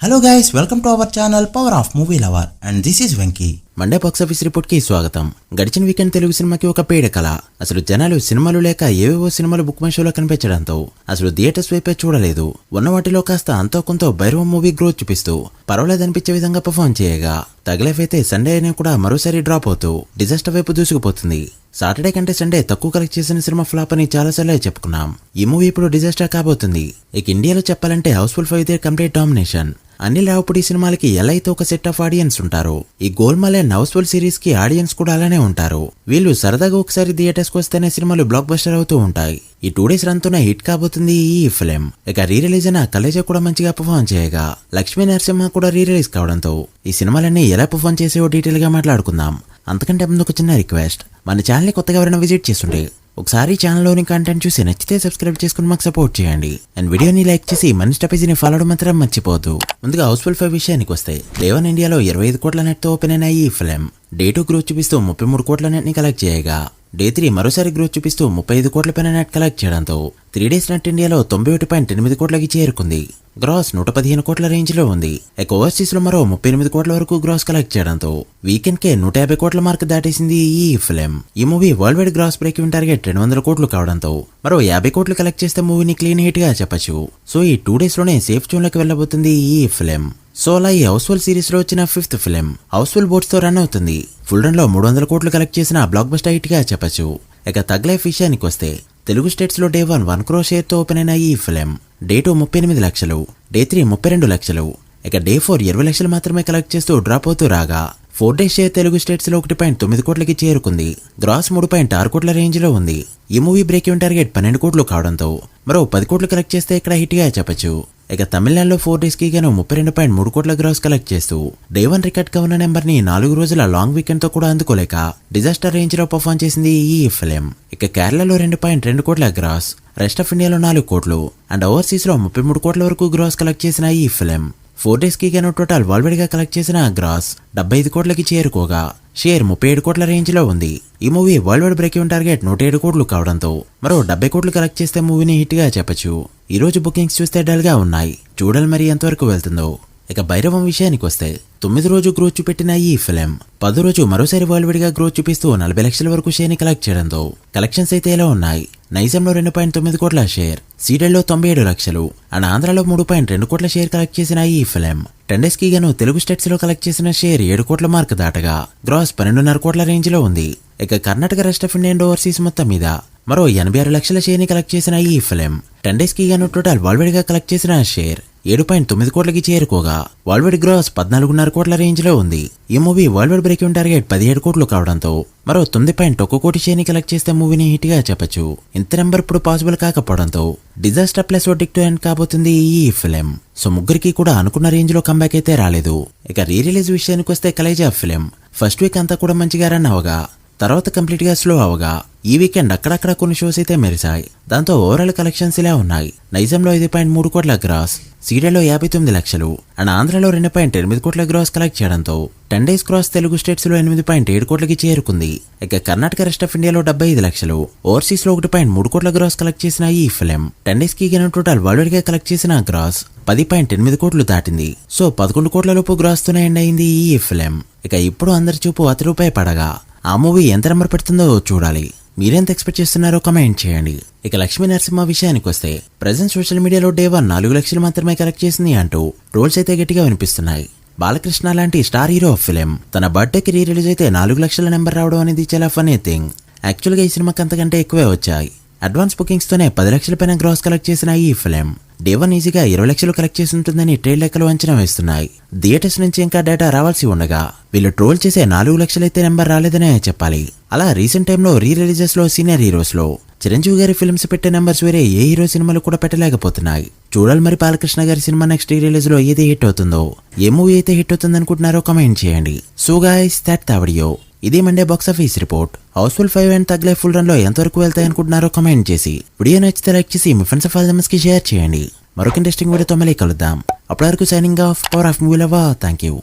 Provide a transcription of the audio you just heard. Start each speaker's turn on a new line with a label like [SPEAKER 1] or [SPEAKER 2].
[SPEAKER 1] Hello guys, welcome to our channel power of movie lover and this is Venky.
[SPEAKER 2] Monday box office report కి స్వాగతం. గడిచిన weekend Telugu సినిమాకి ఒక పీడకల. అసలు జనాలు సినిమాలు లేక ఏవేవో సినిమాలు బుక్ మై షోలో కనిపించడంతో అసలు థియేటర్స్ వైపే చూడలేదు. ఉన్న వాటిలో కాస్త అంతో కొంత భైరవం మూవీ గ్రోత్ చూపిస్తూ పర్వాలేదనిపించే విధంగా పర్ఫార్మ్ చేయగా, తగలేఫైతే సండే అయినా కూడా మరోసారి డ్రాప్ అవుతూ డిజాస్టర్ వైపు దూసుకుపోతుంది. సాటర్డే కంటే సండే తక్కువ కలెక్ట్ చేసిన సినిమా ఫ్లాప్ అని చాలాసార్లు చెప్పుకున్నాం. ఈ మూవీ ఇప్పుడు డిజాస్టర్ కాబోతుంది. ఇక ఇండియాలో చెప్పాలంటే హౌస్ఫుల్ 5 దే కంప్లీట్ డామినేషన్. అనిల్ రావుపూడి సినిమాలకి ఎలా అయితే ఒక సెట్ ఆఫ్ ఆడియన్స్ ఉంటారో, ఈ గోల్మాల్ అండ్ హౌస్ఫుల్ సిరీస్ కి ఆడియన్స్ కూడా అలానే ఉంటారు. వీళ్ళు సరదాగా ఒకసారి థియేటర్స్ కు వస్తేనే సినిమాలు బ్లాక్ బస్టర్ అవుతూ ఉంటాయి. ఈ 2 days రన్ తోనే హిట్ కాబోతుంది ఈ ఫిలిం. ఇక రీ రిలీజ్ అయిన కలేజా కూడా మంచిగా పర్ఫార్మ్ చేయగా, లక్ష్మీ నరసింహ కూడా రీ రిలీజ్ కావడంతో ఈ సినిమాలన్నీ ఎలా పర్ఫార్మ్ చేసేవో డీటెయిల్ గా మాట్లాడుకుందాం. అంతకంటే ముందు ఒక చిన్న రిక్వెస్ట్, మన ఛానల్ ని కొత్తగా ఎవరైనా విజిట్ చేస్తుంటే ఒకసారి ఛానల్లోని కంటెంట్ చూసి నచ్చితే సబ్స్క్రైబ్ చేసుకుని మాకు సపోర్ట్ చేయండి. అండ్ వీడియోని లైక్ చేసి మన స్టపేజీని ఫాలో మాత్రం మర్చిపోవద్దు. ముందుగా హౌస్ఫుల్ 5 విషయానికి వస్తే, డే 1 ఇండియాలో 25 కోట్ల నెట్ తో ఓపెన్ అయిన ఈ ఫిలిం డే 2 గ్రోత్ చూపిస్తూ 33 కోట్ల నెట్ ని కలెక్ట్ చేయగా, డే 3 మరోసారి గ్రోత్ చూపిస్తూ 35 కోట్ల పైన నెట్ కలెక్ట్ చేయడంతో 3 days నెట్ ఇండియాలో 91.8 కోట్లకి చేరుకుంది. గ్రాస్ 115 కోట్ల రేంజ్ లో ఉంది. ఇక ఓవర్సీస్ లో మరో 38 కోట్ల వరకు గ్రాస్ కలెక్ట్ చేయడంతో వీకెండ్ కే 150 కోట్ల మార్క్ దాటేసింది ఈ ఫిలిం. ఈ movie worldwide gross break even target 200 కోట్లు కావడంతో మరో 50 కోట్లు కలెక్ట్ చేస్తే మూవీని క్లీన్ హిట్ గా చెప్పచ్చు. సో ఈ 2 days లోనే సేఫ్ జోన్ లోకి వెళ్లబోతుంది ఈ ఫిలిం. సో అలా ఈ హౌస్ఫుల్ సిరీస్ లో వచ్చిన 5th ఫిలిం హౌస్ఫుల్ బోట్స్ తో రన్ అవుతుంది. ఫుల్ రన్ లో 300 కోట్లు కలెక్ట్ చేసిన బ్లాక్ బస్టర్ హిట్ గా చెప్పచ్చు. ఇక తగ్ లైఫ్ విషయానికి వస్తే, తెలుగు స్టేట్స్ లో డే 1 crore షేర్ తో ఓపెన్ అయిన ఈ ఫిలిం డే 2 38 లక్షలు, డే 3 32 లక్షలు, ఇక డే 4 20 లక్షలు మాత్రమే కలెక్ట్ చేస్తూ డ్రాప్ అవుతూ రాగా, 4 days షేర్ తెలుగు స్టేట్స్ లో 1.9 కోట్లకి చేరుకుంది. గ్రాస్ 3.6 కోట్ల రేంజ్ లో ఉంది. ఈ మూవీ బ్రేక్ ఈవెన్ టార్గెట్ 12 కోట్లు కావడంతో మరో 10 కోట్లు కలెక్ట్ చేస్తే ఇక్కడ హిట్ గా చెప్పచ్చు. ఇక తమిళనాడులో 4 days కి గాను 32.3 కోట్ల గ్రాస్ కలెక్ట్ చేస్తూ డే 1 రికార్డ్ గా ఉన్న నెంబర్ ని 4 రోజుల లాంగ్ వీకెండ్ తో కూడా అందుకోలేక డిజాస్టర్ రేంజ్ లో పర్ఫార్మ్ చేసింది ఈ ఫిలిం. ఇక కేరళలో 2.2 కోట్ల గ్రాస్, రెస్ట్ ఆఫ్ ఇండియాలో 4 కోట్లు అండ్ ఓవర్సీస్ లో 33 కోట్ల వరకు గ్రాస్ కలెక్ట్ చేసిన ఈ ఫిలిం 4 days కి గాను టోటల్ వరల్డ్ వైడ్ గా కలెక్ట్ చేసిన గ్రాస్ 75 కోట్లకి చేరుకోగా, షేర్ 37 కోట్ల రేంజ్ లో ఉంది. ఈ movie world wide break even target 107 కోట్లు కావడంతో మరో 70 కోట్లు కలెక్ట్ చేస్తే మూవీని హిట్ గా చెప్పచ్చు. ఈ రోజు బుకింగ్స్ చూస్తే డల్ గా ఉన్నాయి. చూడాలి మరి ఎంతవరకు వెళ్తుందో. ఇక భైరవం విషయానికి వస్తే, 9 రోజు గ్రోత్ చూపెట్టిన ఈ ఫిలిం 10 రోజు మరోసారి వరల్డ్ వైడ్ గా గ్రోత్ చూపిస్తూ 40 లక్షల వరకు షేర్ ని కలెక్ట్ చేయడంతో కలెక్షన్స్ అయితే ఎలా ఉన్నాయి? నైజంలో 2.9 కోట్ల షేర్, సీడెల్లో 97 లక్షలు అండ్ ఆంధ్రాలో 3.2 కోట్ల షేర్ కలెక్ట్ చేసిన ఈ ఫిలిం 10 days కి గాను తెలుగు స్టేట్స్ లో కలెక్ట్ చేసిన షేర్ 7 కోట్ల మార్క్ దాటగా, గ్రాస్ 12.5 కోట్ల రేంజ్ లో ఉంది. ఇక Karnataka rest of India and overseas మొత్తం మీద మరో 86 లక్షల షేర్ ని కలెక్ట్ చేసిన ఈ ఫిలిం 10 days కి గాను టోటల్ వరల్డ్ వైడ్ గా కలెక్ట్ చేసిన షేర్ 7.9 కోట్లకి చేరుకోగా, వరల్డ్ వైడ్ గ్రాస్ 14.5 కోట్ల రేంజ్ లో ఉంది. ఈ movie world wide break even target 17 కోట్లు కావడంతో మరో 9.1 కోటి షేర్ ని కలెక్ట్ చేస్తే మూవీని హిట్ గా చెప్పచ్చు. ఇంత నెంబర్ ఇప్పుడు పాసిబుల్ కాకపోవడంతో డిజాస్టర్ ప్లస్ వర్డిక్ట్ ఎండ్ కాబోతుంది ఈ ఫిలిం. సో ముగ్గురికి కూడా అనుకున్న రేంజ్ లో కంబ్యాక్ అయితే రాలేదు. ఇక రీ రిలీజ్ విషయానికి వస్తే, కలేజా ఫిలిం ఫస్ట్ వీక్ అంతా కూడా మంచిగా రన్ అవగా, తర్వాత కంప్లీట్ గా స్లో అవగా, ఈ వీకెండ్ అక్కడక్కడ కొన్ని షోస్ అయితే మెరిశాయి. దాంతో ఓవరాల్ కలెక్షన్స్ ఇలా ఉన్నాయి. నైజంలో 5.3 కోట్ల గ్రాస్, సీడెల్లో 59 లక్షలు అండ్ ఆంధ్రాలో 2.8 కోట్ల గ్రాస్ కలెక్ట్ చేయడంతో 10 days గ్రాస్ తెలుగు స్టేట్స్ లో 8.7 కోట్లకి చేరుకుంది. ఇక కర్ణాటక రెస్ట్ ఆఫ్ ఇండియాలో 75 లక్షలు, ఓవర్సీస్ లో 1.3 కోట్ల గ్రాస్ కలెక్ట్ చేసిన ఈ ఫిలిం 10 days కి గాను టోటల్ వరల్డ్ వైడ్ గా కలెక్ట్ చేసిన గ్రాస్ 10.8 కోట్లు దాటింది. సో 11 కోట్ల లోపు గ్రాస్ తోనే ఎండ్ అయింది ఈ ఫిలిం. ఇక ఇప్పుడు అందరి చూపు ₹1 పడగా, ఆ మూవీ ఎంత నెంబర్ పెడుతుందో చూడాలి. మీరెంత ఎక్స్పెక్ట్ చేస్తున్నారో కమెంట్ చేయండి. ఇక లక్ష్మీ నరసింహ విషయానికి వస్తే, ప్రెజెంట్ సోషల్ మీడియాలో డే 1 4 లక్షలు మాత్రమే కలెక్ట్ చేసింది అంటూ ట్రోల్స్ అయితే గట్టిగా వినిపిస్తున్నాయి. బాలకృష్ణ లాంటి స్టార్ హీరో ఆఫ్ ఫిలిం తన బర్త్డేకి రీ రిలీజ్ అయితే 4 లక్షల నెంబర్ రావడం అనేది చాలా ఫన్నీ థింగ్. యాక్చువల్ గా ఈ సినిమాకి అంతకంటే ఎక్కువే వచ్చాయి. అడ్వాన్స్ బుకింగ్స్ తోనే 10 లక్షల పైన గ్రాస్ కలెక్ట్ చేసిన ఈ ఫిలిం డే 1 ఈజీగా 20 లక్షలు కలెక్ట్ చేసి ఉంటుందని ట్రేడ్ లెక్కలు అంచనా వేస్తున్నాయి. థియేటర్స్ నుంచి ఇంకా డేటా రావాల్సి ఉండగా, వీళ్ళు ట్రోల్ చేసే 4 లక్షలైతే నెంబర్ రాలేదనే చెప్పాలి. అలా రీసెంట్ టైంలో రీ రిలీజెస్ లో సీనియర్ హీరోస్ లో చిరంజీవి గారి ఫిల్మ్స్ పెట్టే నెంబర్స్ వేరే ఏ హీరో సినిమాలు కూడా పెట్టలేకపోతున్నాయి. చూడాలి మరి బాలకృష్ణ గారి సినిమా నెక్స్ట్ రీ రిలీజ్ లో ఏది హిట్ అవుతుందో. ఏ మూవీ అయితే హిట్ అవుతుంది అనుకుంటున్నారో కమెంట్ చేయండి. So guys, that the video. ఇది Monday box office report. Housefull 5 and Thug Life full run లో ఎంతవరకు వెళ్తాయి అనుకుంటున్నారో కమెంట్ చేసి, వీడియో నచ్చితే లైక్ చేసి మీ ఫ్రెండ్స్ ఆఫ్ ఆల్ కి షేర్ చేయండి. మరొక ఇంట్రెస్టింగ్ వీడియోతో మళ్ళీ కలుద్దాం. అప్పటి వరకు signing off, power of movie lover. Thank you.